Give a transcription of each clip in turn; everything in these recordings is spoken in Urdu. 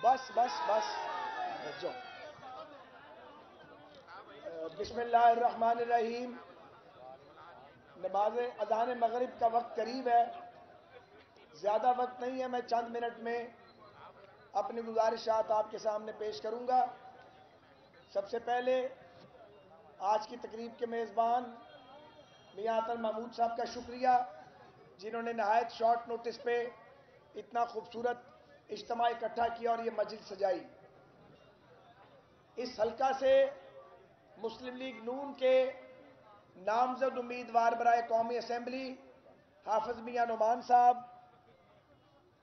بس بس بس جو بسم اللہ الرحمن الرحیم. نماز اذان مغرب کا وقت قریب ہے. زیادہ وقت نہیں ہے. میں چند منٹ میں اپنی گزارشات آپ کے سامنے پیش کروں گا. سب سے پہلے آج کی تقریب کے میزبان میاں عطل محمود صاحب کا شکریہ، جنہوں نے نہایت شارٹ نوٹس پہ اتنا خوبصورت اجتماع اکٹھا کیا اور یہ مجلس سجائی. اس حلقہ سے مسلم لیگ نون کے نامزد امیدوار برائے قومی اسمبلی حافظ میاں نعمان صاحب،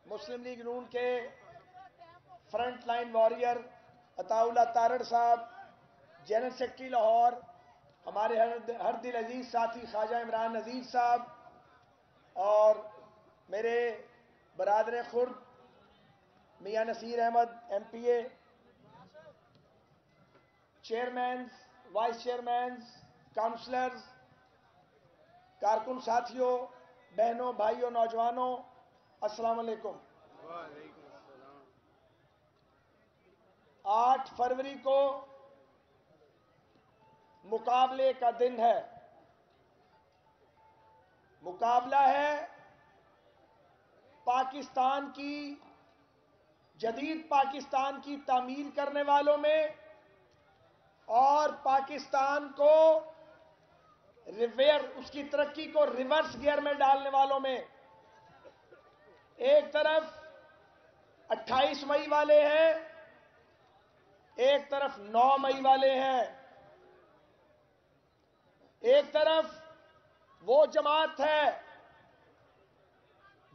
مسلم لیگ نون کے فرنٹ لائن واریر عطا اللہ تارڑ صاحب، جنرل سیکرٹری لاہور ہمارے ہر دل عزیز ساتھی خواجہ عمران عزیز صاحب، اور میرے برادر خرد میاں نصیر احمد ایم پی اے، چیئرمینز، وائس چیئرمینز، کاؤنسلرز، کارکن ساتھیوں، بہنوں، بھائیوں، نوجوانوں، السلام علیکم. 8 فروری کو مقابلے کا دن ہے. مقابلہ ہے پاکستان کی، جدید پاکستان کی تعمیر کرنے والوں میں اور پاکستان کو اس کی ترقی کو ریورس گیئر میں ڈالنے والوں میں. ایک طرف 28 مئی والے ہیں، ایک طرف 9 مئی والے ہیں. ایک طرف وہ جماعت ہے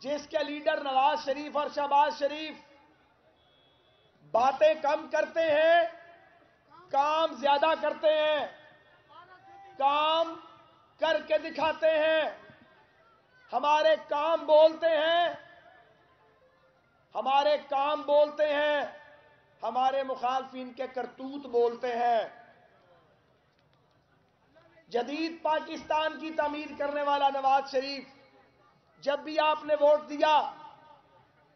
جس کے لیڈر نواز شریف اور شہباز شریف باتیں کم کرتے ہیں، کام زیادہ کرتے ہیں، کام کر کے دکھاتے ہیں. ہمارے کام بولتے ہیں، ہمارے کام بولتے ہیں، ہمارے مخالفین کے کرتوت بولتے ہیں. جدید پاکستان کی تعمیر کرنے والا نواز شریف، جب بھی آپ نے ووٹ دیا،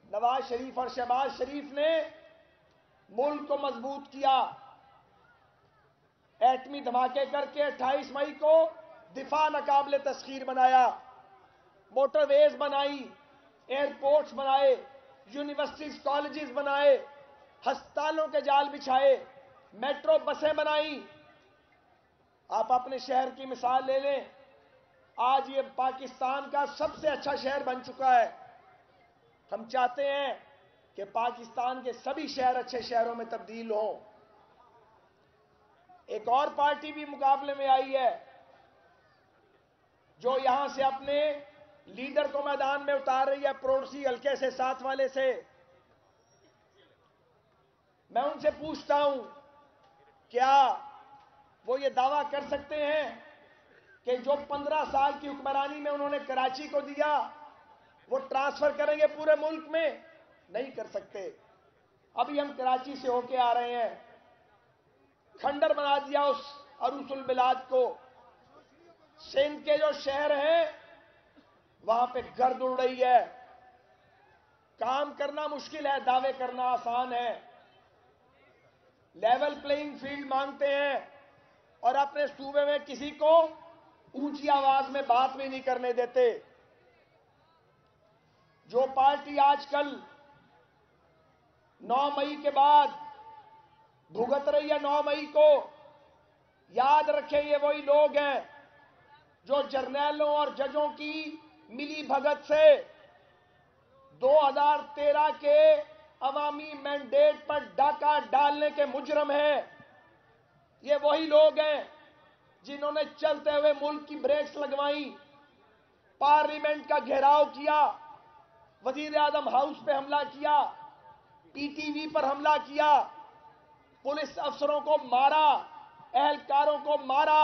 نواز شریف اور شہباز شریف نے ملک کو مضبوط کیا. ایٹمی دھماکے کر کے 28 مئی کو دفاع ناقابل تسخیر بنایا، موٹر ویز بنائی، ایئرپورٹس بنائے، یونیورسٹیز کالجز بنائے، ہسپتالوں کے جال بچھائے، میٹرو بسیں بنائیں. آپ اپنے شہر کی مثال لے لیں، آج یہ پاکستان کا سب سے اچھا شہر بن چکا ہے. ہم چاہتے ہیں کہ پاکستان کے سبھی شہر اچھے شہروں میں تبدیل ہوں. ایک اور پارٹی بھی مقابلے میں آئی ہے جو یہاں سے اپنے لیڈر کو میدان میں اتار رہی ہے، پڑوسی حلقے سے، ساتھ والے سے. میں ان سے پوچھتا ہوں، کیا وہ یہ دعویٰ کر سکتے ہیں کہ جو 15 سال کی حکمرانی میں انہوں نے کراچی کو دیا وہ ٹرانسفر کریں گے پورے ملک میں؟ نہیں کر سکتے. ابھی ہم کراچی سے ہو کے آ رہے ہیں، کھنڈر بنا دیا اس عروس البلاد کو. سندھ کے جو شہر ہیں وہاں پہ گرد اڑ رہی ہے. کام کرنا مشکل ہے، دعوے کرنا آسان ہے. لیول پلینگ فیلڈ مانگتے ہیں اور اپنے صوبے میں کسی کو اونچی آواز میں بات بھی نہیں کرنے دیتے. جو پارٹی آج کل 9 مئی کے بعد بھگت رہی ہے، 9 مئی کو یاد رکھیں، یہ وہی لوگ ہیں جو جرنیلوں اور ججوں کی ملی بھگت سے 2013 کے عوامی مینڈیٹ پر ڈاکہ ڈالنے کے مجرم ہیں. یہ وہی لوگ ہیں جنہوں نے چلتے ہوئے ملک کی بریکس لگوائیں، پارلیمنٹ کا گھیراؤ کیا، وزیر اعظم ہاؤس پہ حملہ کیا، پی ٹی وی پر حملہ کیا، پولیس افسروں کو مارا، اہلکاروں کو مارا.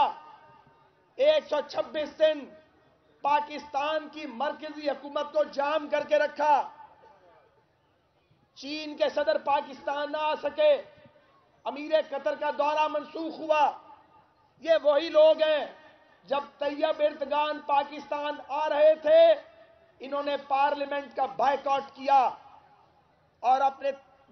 126 دن پاکستان کی مرکزی حکومت کو جام کر کے رکھا. چین کے صدر پاکستان نہ آ سکے، امیر قطر کا دورہ منسوخ ہوا. یہ وہی لوگ ہیں، جب طیب اردگان پاکستان آ رہے تھے انہوں نے پارلیمنٹ کا بائیکاٹ کیا اور اپنے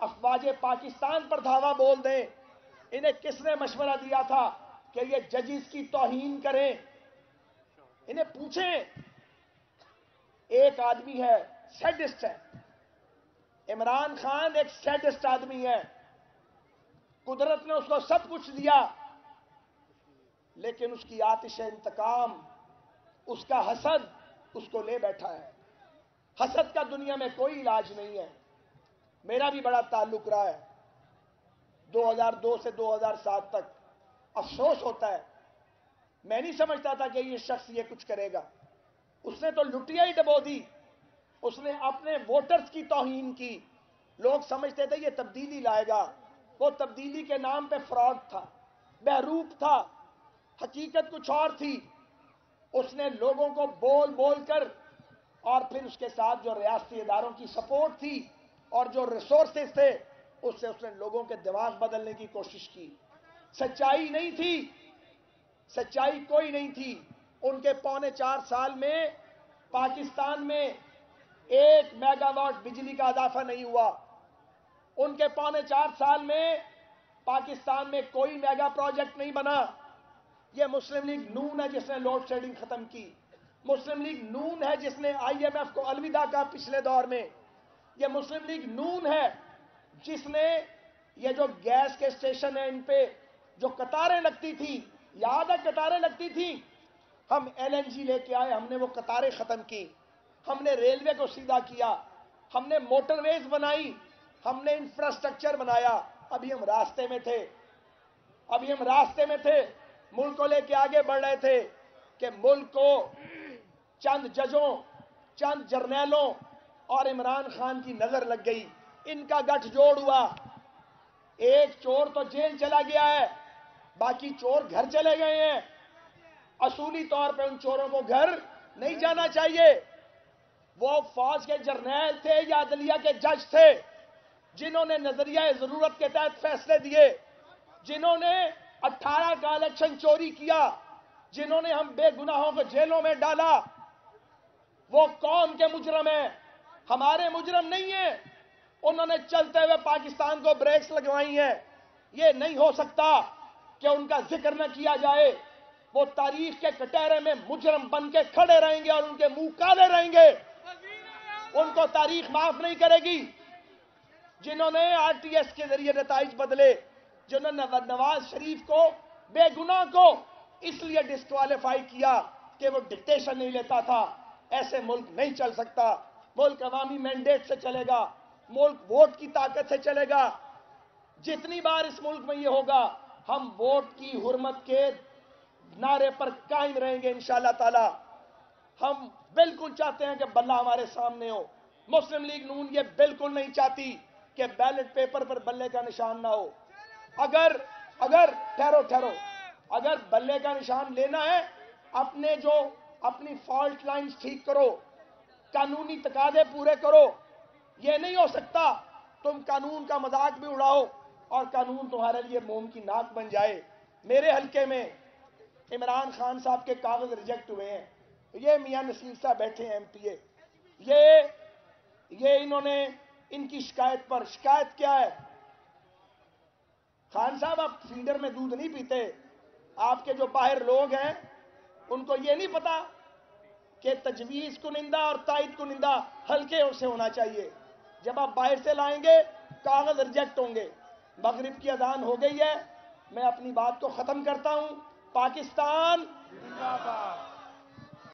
افواج پاکستان پر دھاوا بول دیں. انہیں کس نے مشورہ دیا تھا کہ یہ ججز کی توہین کریں؟ انہیں پوچھیں. ایک آدمی ہے سیڈسٹ ہے، عمران خان ایک سیڈسٹ آدمی ہے. قدرت نے اس کو سب کچھ دیا، لیکن اس کی آتش انتقام، اس کا حسد اس کو لے بیٹھا ہے. حسد کا دنیا میں کوئی علاج نہیں ہے. میرا بھی بڑا تعلق رہا ہے 2002 سے 2007 تک. افسوس ہوتا ہے، میں نہیں سمجھتا تھا کہ یہ شخص یہ کچھ کرے گا. اس نے تو لٹیا ہی ڈبو دی. اس نے اپنے ووٹرز کی توہین کی. لوگ سمجھتے تھے یہ تبدیلی لائے گا. وہ تبدیلی کے نام پہ فراڈ تھا، بہروپ تھا، حقیقت کچھ اور تھی. اس نے لوگوں کو بول بول کر، اور پھر اس کے ساتھ جو ریاستی اداروں کی سپورٹ تھی اور جو ریسورسز تھے، اس سے اس نے لوگوں کے دماغ بدلنے کی کوشش کی. سچائی نہیں تھی، سچائی کوئی نہیں تھی. ان کے 4.25 سال میں پاکستان میں 1 میگا واٹ بجلی کا اضافہ نہیں ہوا. ان کے 4.25 سال میں پاکستان میں کوئی میگا پروجیکٹ نہیں بنا. یہ مسلم لیگ نون ہے جس نے لوڈ شیڈنگ ختم کی. مسلم لیگ نون ہے جس نے IMF کو الوداع کہا پچھلے دور میں. یہ مسلم لیگ نون ہے جس نے یہ جو گیس کے اسٹیشن ہیں ان پہ جو قطاریں لگتی تھی، یاد ہے قطاریں لگتی تھی، ہم LNG لے کے آئے، ہم نے وہ قطاریں ختم کی. ہم نے ریلوے کو سیدھا کیا، ہم نے موٹر ویز بنائی، ہم نے انفراسٹرکچر بنایا. ابھی ہم راستے میں تھے، ملک کو لے کے آگے بڑھ رہے تھے کہ ملک کو چند ججوں، چند جرنیلوں اور عمران خان کی نظر لگ گئی. ان کا گٹھ جوڑ ہوا. ایک چور تو جیل چلا گیا ہے، باقی چور گھر چلے گئے ہیں. اصولی طور پہ ان چوروں کو گھر نہیں جانا چاہیے. وہ فوج کے جرنیل تھے یا عدلیہ کے جج تھے جنہوں نے نظریہ ضرورت کے تحت فیصلے دیے، جنہوں نے 18 کا الیکشن چوری کیا، جنہوں نے ہم بے گناہوں کو جیلوں میں ڈالا. وہ قوم کے مجرم ہیں، ہمارے مجرم نہیں ہیں. انہوں نے چلتے ہوئے پاکستان کو بریکس لگوائی ہیں. یہ نہیں ہو سکتا کہ ان کا ذکر نہ کیا جائے. وہ تاریخ کے کٹہرے میں مجرم بن کے کھڑے رہیں گے اور ان کے منہ کالے رہیں گے. ان کو تاریخ معاف نہیں کرے گی. جنہوں نے RTS کے ذریعے نتائج بدلے، جنہوں نے نواز شریف کو بے گناہ کو اس لیے ڈسکوالیفائی کیا کہ وہ ڈکٹیشن نہیں لیتا تھا. ایسے ملک نہیں چل سکتا. ملک عوامی مینڈیٹ سے چلے گا، ملک ووٹ کی طاقت سے چلے گا. جتنی بار اس ملک میں یہ ہوگا، ہم ووٹ کی حرمت کے نعرے پر قائم رہیں گے انشاءاللہ تعالی. ہم بالکل چاہتے ہیں کہ بلہ ہمارے سامنے ہو. مسلم لیگ نون یہ بالکل نہیں چاہتی کہ بیلٹ پیپر پر بلے کا نشان نہ ہو. اگر ٹھہرو، اگر بلے کا نشان لینا ہے، اپنی فالٹ لائنز ٹھیک کرو، قانونی تقاضے پورے کرو. یہ نہیں ہو سکتا تم قانون کا مذاق بھی اڑاؤ اور قانون تمہارے لیے موم کی ناک بن جائے. میرے حلقے میں عمران خان صاحب کے کاغذ ریجیکٹ ہوئے ہیں. یہ میاں نصیر صاحب بیٹھے ہیں MPA، یہ انہوں نے ان کی شکایت پر، شکایت کیا ہے؟ خان صاحب آپ فیڈر میں دودھ نہیں پیتے. آپ کے جو باہر لوگ ہیں ان کو یہ نہیں پتا کہ تجویز کنندہ اور تائید کنندہ حلقے سے ہونا چاہیے. جب آپ باہر سے لائیں گے کاغذ ریجیکٹ ہوں گے. مغرب کی اذان ہو گئی ہے، میں اپنی بات کو ختم کرتا ہوں. پاکستان زندہ باد.